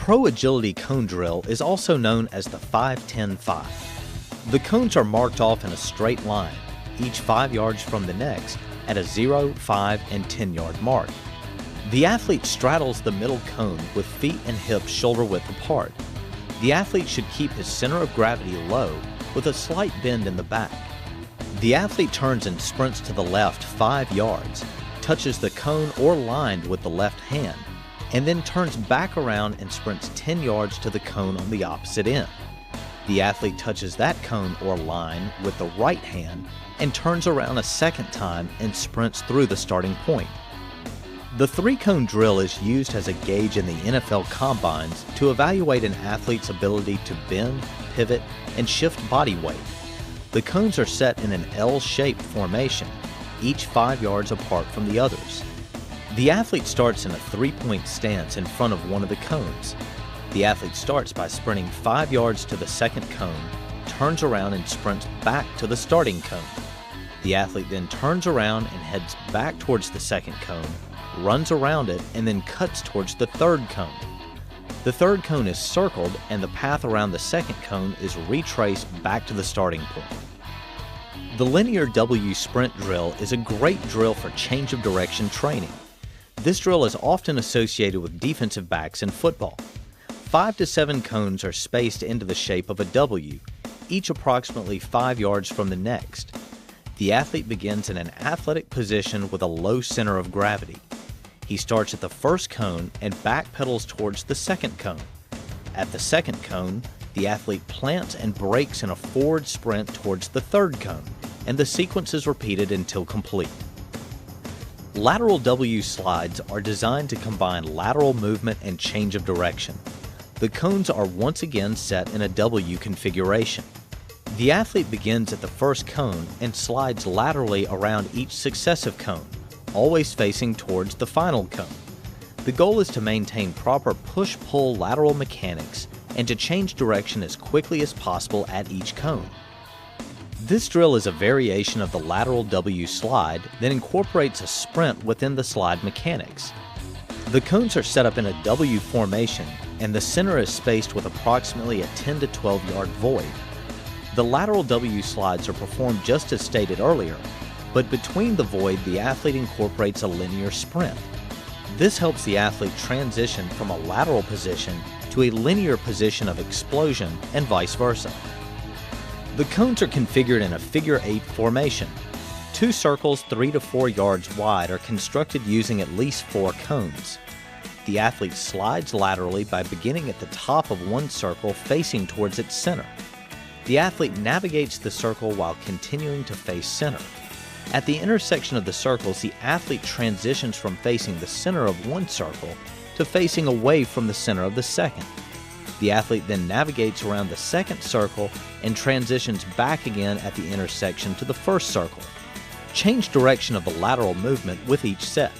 Pro Agility Cone Drill is also known as the 5-10-5. The cones are marked off in a straight line, each 5 yards from the next, at a 0, 5, and 10-yard mark. The athlete straddles the middle cone with feet and hips shoulder width apart. The athlete should keep his center of gravity low with a slight bend in the back. The athlete turns and sprints to the left 5 yards, touches the cone or line with the left hand, and then turns back around and sprints 10 yards to the cone on the opposite end. The athlete touches that cone or line with the right hand and turns around a second time and sprints through the starting point. The 3-cone drill is used as a gauge in the NFL combines to evaluate an athlete's ability to bend, pivot, and shift body weight. The cones are set in an L-shaped formation, each 5 yards apart from the others. The athlete starts in a 3-point stance in front of one of the cones. The athlete starts by sprinting 5 yards to the second cone, turns around and sprints back to the starting cone. The athlete then turns around and heads back towards the second cone, runs around it, and then cuts towards the third cone. The third cone is circled and the path around the second cone is retraced back to the starting point. The linear W sprint drill is a great drill for change of direction training. This drill is often associated with defensive backs in football. 5 to 7 cones are spaced into the shape of a W, each approximately 5 yards from the next. The athlete begins in an athletic position with a low center of gravity. He starts at the first cone and backpedals towards the second cone. At the second cone, the athlete plants and brakes in a forward sprint towards the third cone, and the sequence is repeated until complete. Lateral W slides are designed to combine lateral movement and change of direction. The cones are once again set in a W configuration. The athlete begins at the first cone and slides laterally around each successive cone, always facing towards the final cone. The goal is to maintain proper push-pull lateral mechanics and to change direction as quickly as possible at each cone. This drill is a variation of the lateral W slide that incorporates a sprint within the slide mechanics. The cones are set up in a W formation and the center is spaced with approximately a 10 to 12 yard void. The lateral W slides are performed just as stated earlier, but between the void the athlete incorporates a linear sprint. This helps the athlete transition from a lateral position to a linear position of explosion and vice versa. The cones are configured in a figure 8 formation. 2 circles 3 to 4 yards wide are constructed using at least 4 cones. The athlete slides laterally by beginning at the top of one circle facing towards its center. The athlete navigates the circle while continuing to face center. At the intersection of the circles, the athlete transitions from facing the center of one circle to facing away from the center of the second. The athlete then navigates around the second circle and transitions back again at the intersection to the first circle. Change direction of the lateral movement with each set.